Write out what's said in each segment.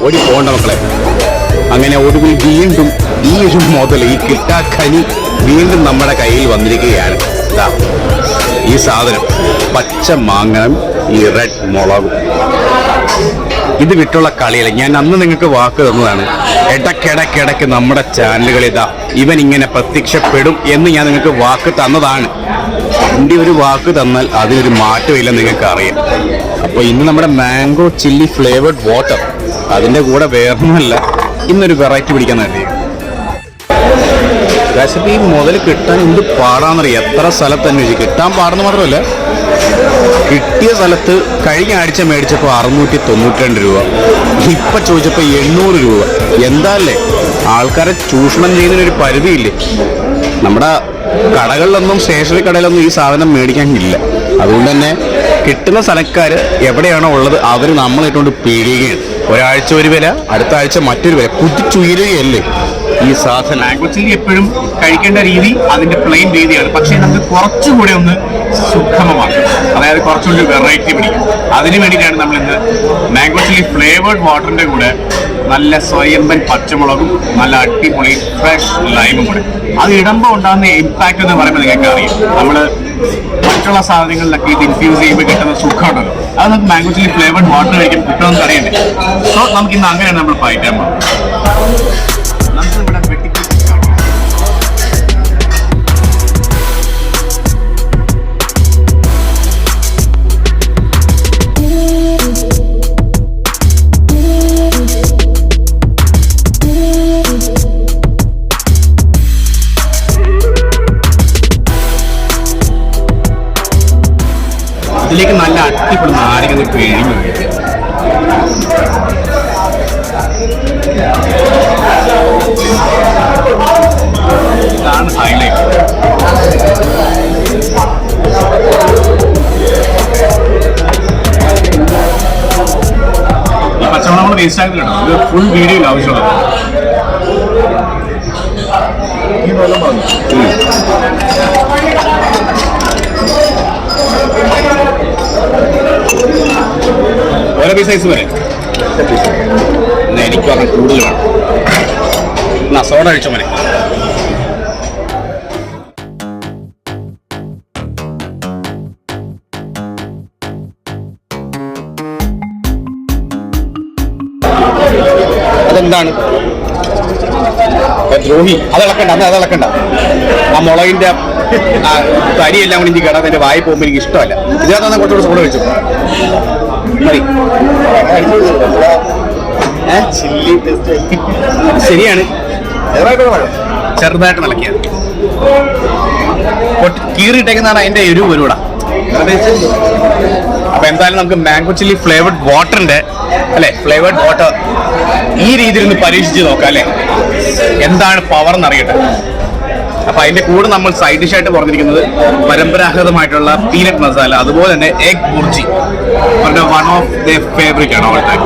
ഓടിപ്പോണ്ട മക്കളെ. അങ്ങനെ ഒടുവിൽ വീണ്ടും ഈ ഒരു മുതൽ, ഈ കിട്ടാക്കനി വീണ്ടും നമ്മുടെ കയ്യിൽ വന്നിരിക്കുകയാണ്. ഈ സാധനം പച്ച മാങ്ങയും ഈ റെഡ് മുളകും. ഇത് വിട്ടുള്ള കളിയല്ല. ഞാൻ അന്ന് നിങ്ങൾക്ക് വാക്ക് തന്നതാണ്, ഇടയ്ക്കിടയ്ക്കിടയ്ക്ക് നമ്മുടെ ചാനലുകൾ ഇവൻ ഇങ്ങനെ പ്രത്യക്ഷപ്പെടും എന്ന് ഞാൻ നിങ്ങൾക്ക് വാക്ക് തന്നതാണ്. എൻ്റെ ഒരു വാക്ക് തന്നാൽ അതിനൊരു മാറ്റമില്ലെന്ന് നിങ്ങൾക്ക് അറിയാം. അപ്പോൾ ഇന്ന് നമ്മുടെ മാംഗോ ചില്ലി ഫ്ലേവേർഡ് വാട്ടർ, അതിൻ്റെ കൂടെ വേറൊന്നുമല്ല, ഇന്നൊരു വെറൈറ്റി പിടിക്കാൻ വേണ്ടി. റെസിപ്പി മുതൽ കിട്ടാൻ എന്ത് പാടാന്നറിയാം. എത്ര സ്ഥലത്ത് അന്വേഷിച്ചു, കിട്ടാൻ പാടുന്ന മാത്രമല്ല, കിട്ടിയ സ്ഥലത്ത് കഴിഞ്ഞ ആഴ്ച മേടിച്ചപ്പോൾ 692 രൂപ, ഇപ്പം ചോദിച്ചപ്പോൾ 800 രൂപ. എന്താല്ലേ, ആൾക്കാരെ ചൂഷണം ചെയ്യുന്നതിനൊരു പരിധിയില്ലേ. നമ്മുടെ കടകളിലൊന്നും, സ്റ്റേഷനറി കടയിലൊന്നും ഈ സാധനം മേടിക്കാനില്ല. അതുകൊണ്ട് തന്നെ കിട്ടുന്ന സ്ഥലക്കാർ എവിടെയാണോ ഉള്ളത് അവർ നമ്മളായിട്ടുകൊണ്ട് പിഴിയുകയാണ്. ഒരാഴ്ച ഒരു വില, അടുത്ത ആഴ്ച മറ്റൊരു വില, കുതിച്ചുയരുകയല്ലേ ഈ സാധനം. മാംഗോ ചില്ലി എപ്പോഴും കഴിക്കേണ്ട രീതി അതിന്റെ പ്ലെയിൻ രീതിയാണ്. പക്ഷേ നമുക്ക് കുറച്ചുകൂടെ ഒന്ന് സുഗമമാക്കാം, അതായത് കുറച്ചുകൂടി വെറൈറ്റി പിടിക്കും. അതിന് വേണ്ടിയിട്ടാണ് നമ്മൾ ഇന്ന് മാംഗോ ചില്ലി ഫ്ലേവേർഡ് വാട്ടറിന്റെ കൂടെ നല്ല സ്വയംബൻ പച്ചമുളകും നല്ല അടിപൊളി ഫ്രഷ് ലൈമും കൂടെ. അത് ഇടുമ്പോൾ ഉണ്ടാകുന്ന ഇമ്പാക്ട് എന്ന് പറയുമ്പോൾ നിങ്ങൾക്ക് അറിയാം. നമ്മൾ മറ്റുള്ള സാധനങ്ങളിലൊക്കെ ഇത് ഇൻഫ്യൂസ് ചെയ്യുമ്പോൾ കിട്ടുന്ന സുഖമുണ്ടല്ലോ, അത് നമുക്ക് മാംഗോ ചില്ലി ഫ്ലേവേർഡ് വാട്ടർ കഴിക്കാൻ കിട്ടുമെന്ന് അറിയണ്ടേ. സോ നമുക്ക് ഇന്ന് അങ്ങനെയാണ് നമ്മൾ പയറ്റാൻ പോകുന്നത്. ഇതിലേക്ക് നല്ല അടിപൊളി നാരങ്ങ പിഴിഞ്ഞു. ഇതാണ് ഹൈലൈറ്റ്. ഈ പച്ചവെള്ളം നമ്മൾ വേസ്റ്റ് ആക്കി കേട്ടോ. ഇത് ഫുൾ വീഡിയോയിൽ ആവശ്യമുള്ളത്. ഓരോ പീസ് സൈസ് വരെ എനിക്ക് പറഞ്ഞ കൂടുതൽ വേണം. സോഡ കഴിച്ചോ മനെ. അതെന്താണ് ദ്രോഹി? അതിളക്കണ്ട, അതിളക്കണ്ട. ആ മുളകിന്റെ തരിയെല്ലാം കൂടി എനിക്ക് കേടാൻ എന്റെ വായി പോകുമ്പോൾ എനിക്ക് ഇഷ്ടമല്ല. ഇതിനകത്ത് കുറച്ചുകൂടെ സോഡ കഴിച്ചു മതി. ശരിയാണ്, ചെറുതായിട്ട് നിലക്കിയത് കീറിയിട്ടേക്കുന്നതാണ് അതിന്റെ എരിവ് ഒരുകൂടാ. അപ്പൊ എന്തായാലും നമുക്ക് മാംഗോ ചില്ലി ഫ്ലേവേർഡ് വാട്ടറിന്റെ അല്ലെ, ഫ്ലേവേർഡ് വാട്ടർ ഈ രീതിയിൽ ഒന്ന് പരീക്ഷിച്ച് നോക്കാം അല്ലെ, എന്താണ് പവർ എന്നറിയട്ടെ. അപ്പൊ അതിന്റെ കൂടെ നമ്മൾ സൈഡ് ഡിഷ് ആയിട്ട് പറഞ്ഞിരിക്കുന്നത് പരമ്പരാഗതമായിട്ടുള്ള പീനട്ട് മസാല, അതുപോലെ തന്നെ എഗ് ബുർജി, അവരുടെ വൺ ഓഫ് ദ ഫേവറേറ്റ് ആണ് ഓൾ ടൈം.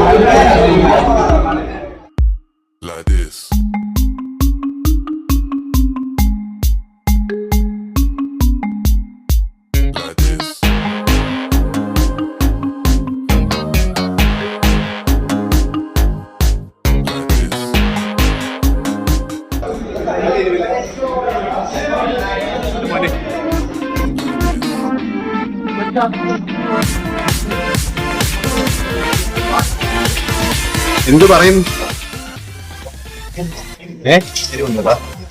എന്തു പറയും?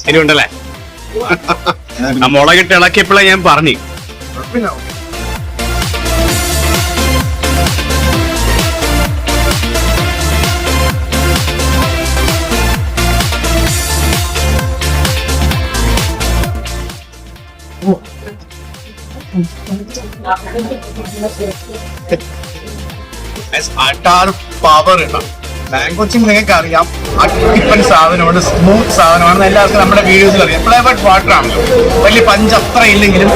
എരിവുണ്ടല്ലേ? ആ മുളകിട്ട് ഇളക്കിയപ്പോഴേ ഞാൻ പറഞ്ഞു. പവർ ഇടാം. മാംഗോ ചില്ലി നിങ്ങൾക്ക് അറിയാം, അടിപ്പൻ സാധനമാണ്, സ്മൂത്ത് സാധനമാണെന്ന് എല്ലാവർക്കും നമ്മുടെ വീഡിയോസിൽ അറിയാം. ഫ്ലേവേർഡ് വാട്ടർ ആണല്ലോ, വലിയ പഞ്ച് അത്ര ഇല്ലെങ്കിലും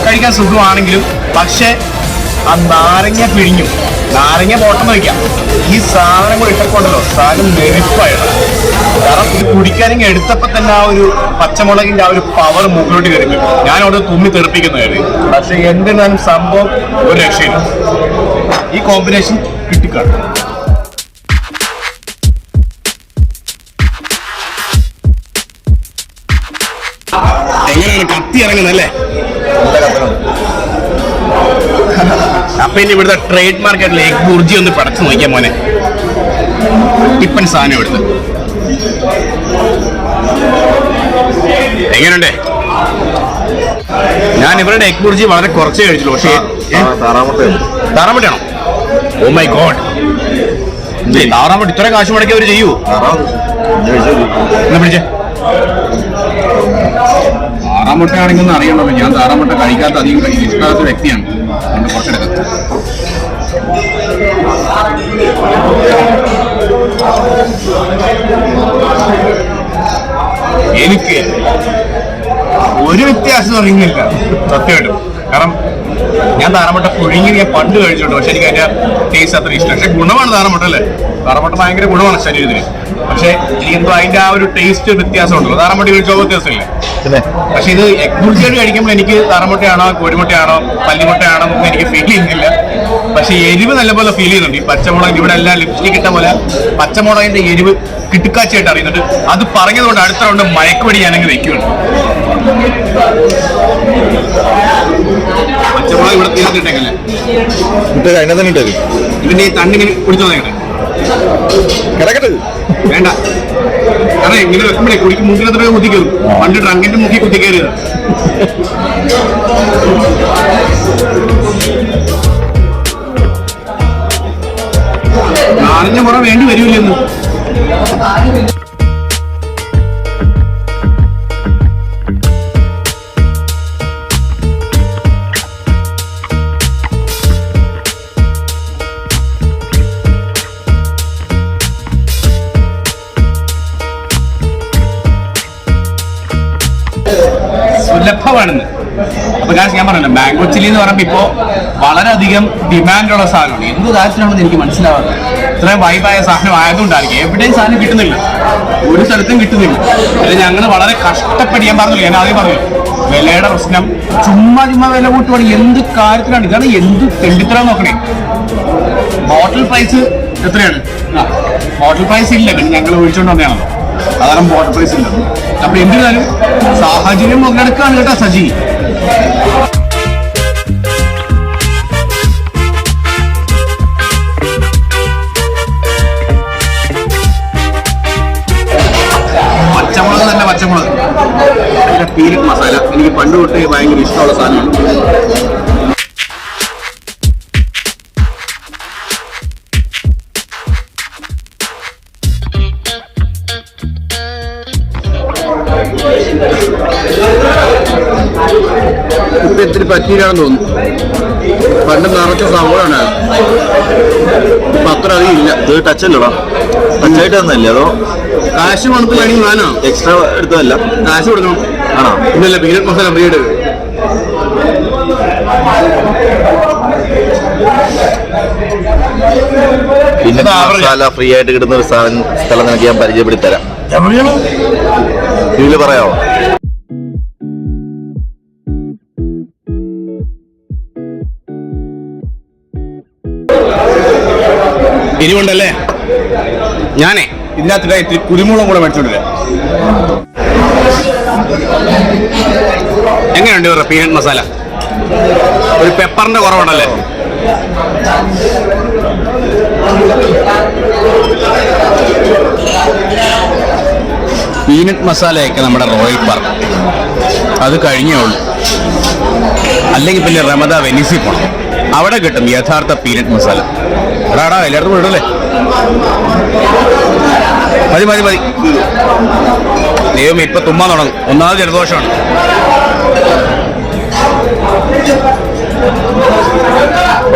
കഴിക്കാൻ സുഖമാണെങ്കിലും. പക്ഷെ ആ നാരങ്ങ പിഴിഞ്ഞു, നാരങ്ങ പോട്ടെന്ന് വയ്ക്കാം, ഈ സാധനം കൂടെ ഇട്ടക്കൊണ്ടല്ലോ സാധനം നെരുപ്പായിട്ട്. കാരണം ഇത് കുടിക്കാനെങ്കിൽ എടുത്തപ്പോൾ തന്നെ ആ ഒരു പച്ചമുളകിന്റെ ആ ഒരു പവർ മുകളിലോട്ട് കയറി ഞാനവിടെ തുമ്മി തെറിപ്പിക്കുന്ന കാര്യം. പക്ഷെ എന്തിനാലും സംഭവം ഒരു രക്ഷയില്ല. ഈ കോമ്പിനേഷൻ കിട്ടിക്കാണും. എങ്ങനെയാണ് കത്തി ഇറങ്ങുന്നല്ലേ? അപ്പൊ ഇനി ഇവിടുത്തെ ട്രേഡ് മാർക്കറ്റിലെ എഗ് ബുർജി ഒന്ന് പടച്ചു നോക്കിയാ മോനെ. ടിപ്പൻ സാധനം ഇവിടുത്തെ എങ്ങനെയുണ്ട്? ഞാൻ ഇവരുടെ എഗ് ബുർജി വളരെ കുറച്ചേ കഴിച്ചുള്ളൂ. പക്ഷേ താറാമുട്ടയാണോ? ഓ മൈ ഗോഡ്, താറാമുട്ട ഇത്ര കാശ് മുടക്കി അവർ ചെയ്യൂ? എന്നാ പിടിച്ചേ. താറാമുട്ടയാണെങ്കിൽ ഒന്ന് അറിയണമല്ലോ, ഞാൻ താറാമുട്ട കഴിക്കാത്ത അധികം ഇഷ്ടമാത്ത വ്യക്തിയാണ്. അതുകൊണ്ട് കുറച്ചെടുക്കാം. എനിക്ക് ഒരു വ്യത്യാസം അറിയുന്നില്ല സത്യമായിട്ടും. കാരണം ഞാൻ താറാമുട്ട പുഴുങ്ങി ഞാൻ പണ്ട് കഴിച്ചിട്ടുണ്ട്. പക്ഷെ എനിക്ക് അതിന്റെ ടേസ്റ്റ് അത്ര ഇഷ്ടം. പക്ഷെ ഗുണമാണ് താറാമുട്ട അല്ലേ? താറാമുട്ട ഭയങ്കര ഗുണമാണ് ശരീരത്തിന്. പക്ഷെ എനിക്കെന്തോ അതിന്റെ ആ ഒരു ടേസ്റ്റ് വ്യത്യാസം ഉണ്ടല്ലോ. താറാമുട്ട കഴിച്ചോ വ്യത്യാസമില്ല. പക്ഷെ ഇത് എഗ് ബുർജിയായിട്ട് കഴിക്കുമ്പോൾ എനിക്ക് താറാമുട്ടയാണോ കോഴിമുട്ടയാണോ പല്ലിമുട്ടയാണോ എന്നൊന്നും എനിക്ക് ഫീൽ ചെയ്യുന്നില്ല. പക്ഷെ എരിവ് നല്ലപോലെ ഫീൽ ചെയ്യുന്നുണ്ട്. ഈ പച്ചമുളക് ഇവിടെ എല്ലാം ലിപ്സ്റ്റിക് ഇട്ട പോലെ പച്ചമുളകിന്റെ എരിവ് കിട്ടുക്കാച്ചായിട്ട് അറിയുന്നുണ്ട്. അത് പറഞ്ഞതുകൊണ്ട് അടുത്ത റൗണ്ട് മയക്കുപടി ഞാനങ്ങ് വെക്കുകയാണ്. പച്ചമുളക് ഇവിടെ തീർത്തിട്ടേക്കല്ലേ ഇതിന്റെ ഈ തണ്ണിങ്ങനെ കുടിച്ചോ കിടക്കട്ടെ? വേണ്ട, കാരണം ഇങ്ങനെ വെക്കുമ്പോഴേ കുടിക്ക് മുക്കിനത്ര കുത്തി കയറും. പണ്ട് ട്രങ്കിന്റെ മുക്കി കുത്തി കയറിയത്. നാലഞ്ച മുറ വേണ്ടി വരൂല്ലെന്ന്. സുലഭമാണെന്ന്. അപ്പൊ ഞാൻ പറഞ്ഞല്ലോ, മാംഗോ ചില്ലി എന്ന് പറയുമ്പോൾ ഇപ്പോ വളരെയധികം ഡിമാൻഡുള്ള സാധനമാണ്. എന്ത് കാര്യത്തിലാണെന്ന് എനിക്ക് മനസ്സിലാവാറ്. ഇത്രയും വൈബായ സാധനം ആയതുകൊണ്ടായിരിക്കും എവിടെയും സാധനം കിട്ടുന്നില്ല, ഒരു സ്ഥലത്തും കിട്ടുന്നില്ല. അല്ലെങ്കിൽ ഞങ്ങൾ വളരെ കഷ്ടപ്പെട്ട്, ഞാൻ പറഞ്ഞില്ല, ഞാൻ ആദ്യം പറഞ്ഞു വിലയുടെ പ്രശ്നം. ചുമ്മാ വില കൂട്ടുവാണ്. എന്ത് കാര്യത്തിലാണ്? ഇതാണ് എന്ത് തെണ്ടിത്തരം നോക്കണേ. ബോട്ടിൽ പ്രൈസ് എത്രയാണ്? ബോട്ടിൽ പ്രൈസ് ഇല്ല, പിന്നെ ഞങ്ങൾ ഒഴിച്ചുകൊണ്ട് വന്നതാണല്ലോ. അതാണ് ബോട്ടിൽ പ്രൈസ് ഇല്ല. അപ്പൊ എന്തിനാലും സാഹചര്യം മുതലെടുക്കാണ് കേട്ടോ സജി. പച്ചമുളക് തന്നെ പച്ചമുളക്. അതിന്റെ പീനട്ട് മസാല എനിക്ക് പണ്ട് തൊട്ടേ ഭയങ്കര ഇഷ്ടമുള്ള സാധനമാണ്. ഇപ്പൊ ഇത്തിരി പറ്റിയില്ലാണെന്ന് തോന്നുന്നു. പണ്ട് നിറച്ച സവോളാണ്, ഇപ്പൊ അത്ര അധികം ഇല്ല. ഇത് ടച്ച് അല്ലടാ, ടച്ചായിട്ട് തന്നല്ലേ? അതോ കാശ് പണത്ത് കഴിയും? ഞാനോ എക്സ്ട്രാ എടുത്തതല്ല, കാശ് കൊടുക്കണം. ആണോ? ഇന്നല്ല പീനട്ട് മസാല ഫ്രീ ആയിട്ട്. പിന്നെ മസാല ഫ്രീ ആയിട്ട് കിട്ടുന്ന ഒരു സ്ഥലം നിനക്ക് ഞാൻ പരിചയപ്പെടുത്തി തരാം. ഇതില് പറയാമോ? ഇനിയുണ്ടല്ലേ, ഞാനേ ഇതിനകത്തിട്ട് ഇത്തിരി കുരുമുളകും കൂടെ മേടിച്ചോണ്ടില്ല. എങ്ങനെയുണ്ട് ഇവരുടെ പീനട്ട് മസാല? ഒരു പെപ്പറിന്റെ കുറവുണ്ടല്ലേ? പീനട്ട് മസാലയൊക്കെ നമ്മുടെ റോയൽ പാർക്ക് അത് കഴിഞ്ഞേ ഉള്ളൂ. അല്ലെങ്കിൽ പിന്നെ റമദ വെനീസിൽ പോണം, അവിടെ കിട്ടും യഥാർത്ഥ പീനട്ട് മസാല. എടാടാ എല്ലായിടത്തും വിടല്ലേ? മതി മതി മതി. ദൈവം ഇപ്പൊ തുമ്മാൻ തുടങ്ങും. ഒന്നാമത് ജലദോഷമാണ്.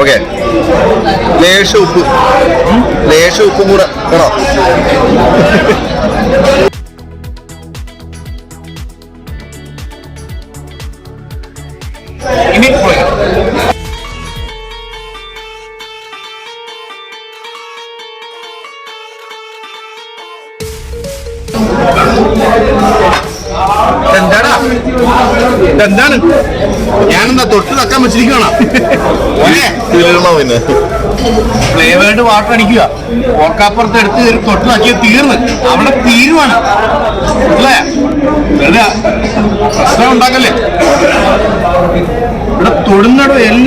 ഓക്കെ, ലേശ ഉപ്പും കൂടെ കേട്ടോ. ഇനി എന്താടാ, എന്താണ്? ഞാനെന്താ തൊട്ട് തക്കാൻ വെച്ചിരിക്കുകയാണ്. പിന്നെ ഫ്ലേവേർഡ് വാട്ടർ അടിക്കുക, ഓർക്കാപ്പുറത്ത് എടുത്ത് തൊട്ട് തക്കിയ തീർന്ന് അവിടെ തീരുവാണ്. അല്ലേ?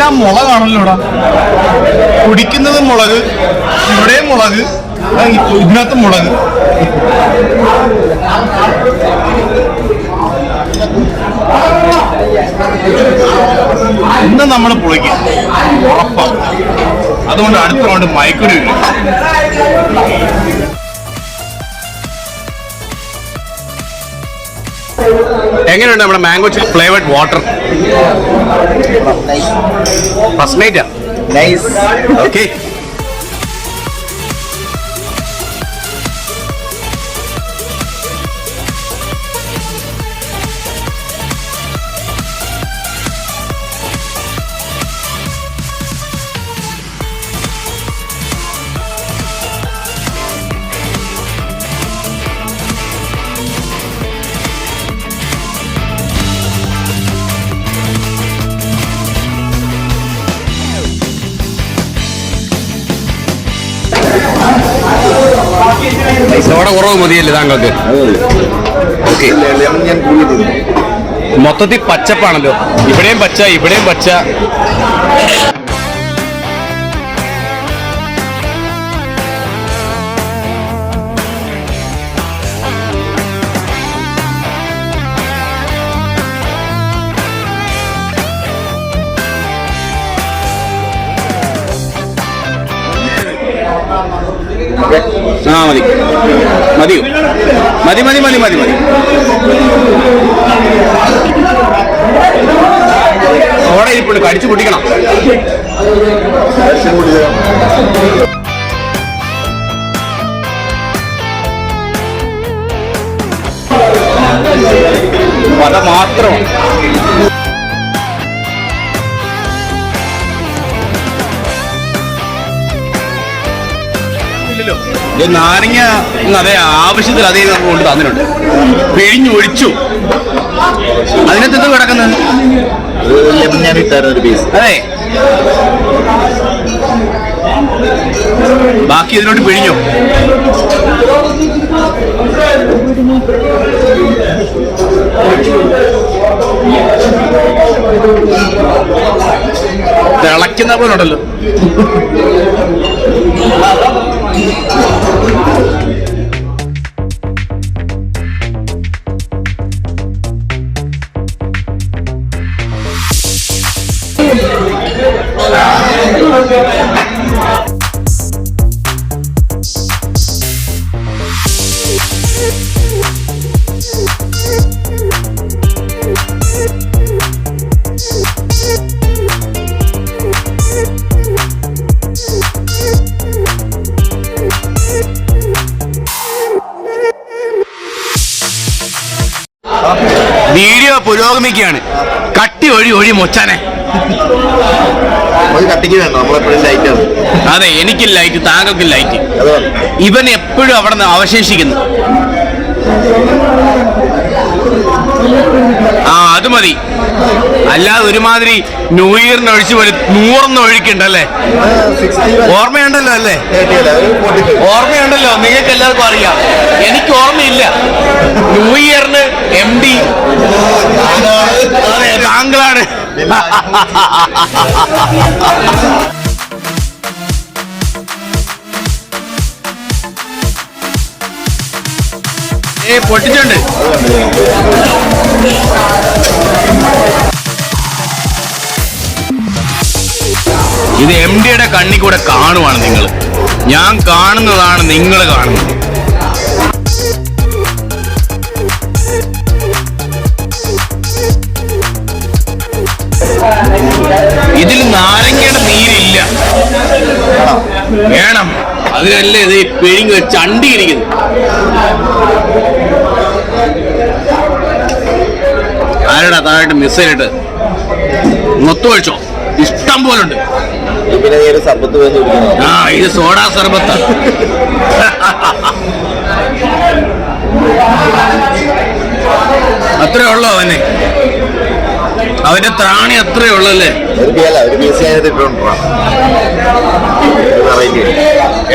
എല്ലാം മുളകാണല്ലോടാ. കുടിക്കുന്നത് മുളക്, ഇവിടെയും മുളക്, ഇതിനകത്തും മുളക്. ഇന്ന് നമ്മൾ പൊളിക്കും ഉറപ്പാണ്. അതുകൊണ്ട് അടുത്ത റൗണ്ട് മയക്കുടി വരും. എങ്ങനെയുണ്ട് നമ്മുടെ mango chilli flavoured water? First നൈറ്റാ? നൈസ്. ഓക്കെ. സോഡ കുറവ് മതിയല്ലേ താങ്കൾക്ക്? ഓക്കെ. മൊത്തത്തിൽ പച്ചപ്പാണല്ലോ. ഇവിടെയും പച്ച, ഇവിടെയും പച്ച. ആ മതി മതിയോ? മതി മതി മതി മതി മതി. സോഡ ഇരിപ്പുണ്ട്, കടിച്ചു പൊട്ടിക്കണം. പത മാത്രമാണ്. നാരങ്ങ അതേ ആവശ്യത്തിൽ അതേ നമുക്ക് കൊണ്ട് തന്നിട്ടുണ്ട്. പിഴിഞ്ഞൊഴിച്ചു. അതിനകത്ത് എന്ത് കിടക്കുന്നത്? അതെ, ബാക്കി ഇതിനോട്ട് പിഴിഞ്ഞു. തിളയ്ക്കുന്ന പോലുണ്ടല്ലോ. വീഡിയോ പുരോഗമിക്കുകയാണ്. കട്ടി ഒഴി മൊച്ചാനെ. കട്ടിക്ക് വേണ്ട, നമ്മളെപ്പോഴും ലൈറ്റാണ്. അതെ, എനിക്ക് ലൈറ്റ്, താങ്കൾക്ക് ലൈറ്റ്. ഇവൻ എപ്പോഴും അവിടെ നിന്ന് അവശേഷിക്കുന്നു. ആ അത് മതി. അല്ലാതെ ഒരുമാതിരി ന്യൂ ഇയറിന് ഒഴിച്ച് പോലെ 100 ഒഴിക്കണ്ടല്ലേ? ഓർമ്മയുണ്ടല്ലോ അല്ലേ? ഓർമ്മയുണ്ടല്ലോ, നിങ്ങൾക്ക് എല്ലാവർക്കും അറിയാം. എനിക്ക് ഓർമ്മയില്ല. ന്യൂ ഇയറിന് MD അതെ താങ്കളാണ്. പൊട്ടിച്ചുണ്ട്. ഇത് MDയുടെ കണ്ണി കൂടെ കാണുവാണ് നിങ്ങൾ. ഞാൻ കാണുന്നതാണ് നിങ്ങൾ കാണുന്നത്. ഇതിൽ നാരങ്ങയുടെ നീരില്ല. വേണം, അതിനല്ലേ ഇത് പിഴിഞ്ഞ് ചണ്ടിയിരിക്കുന്നു. ആരടാ താഴായിട്ട് മിസ്സായിട്ട് മൊത്തം ഒഴിച്ചോ? ഇഷ്ടം പോലുണ്ട്. ആ ഇത് സോഡാ സർബത്ത്. അത്രേ ഉള്ളോ അവനെ? അവന്റെ ത്രാണി അത്രേ ഉള്ളല്ലേ?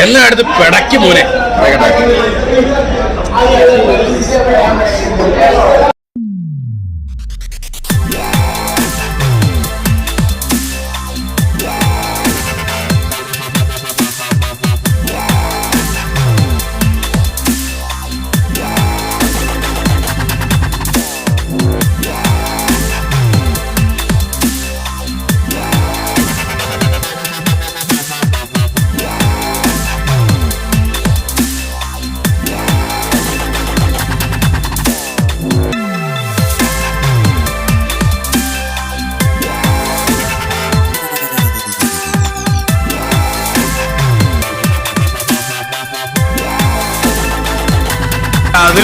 എല്ലായിടത്തും പിടയ്ക്ക് പോലെ.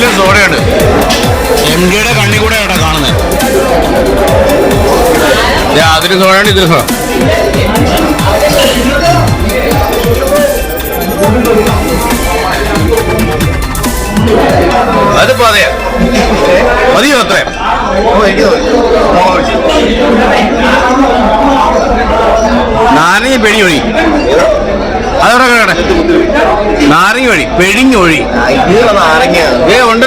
അതിലും സോഡയുണ്ട്. MD-യുടെ കണ്ണി കൂടെ ഇവിടെ കാണുന്നത്. അതിലും സോഡയുണ്ട്, ഇതിലും സോഡ. അതിപ്പോ അതെയാ മതിയോ അത്രയും? നാരങ്ങ പിഴിഞ്ഞൊഴി, അതവിടെ കേട്ടെ. നാരങ്ങ വഴി പിഴിഞ്ഞൊഴി. നാരങ്ങ ഉണ്ട്.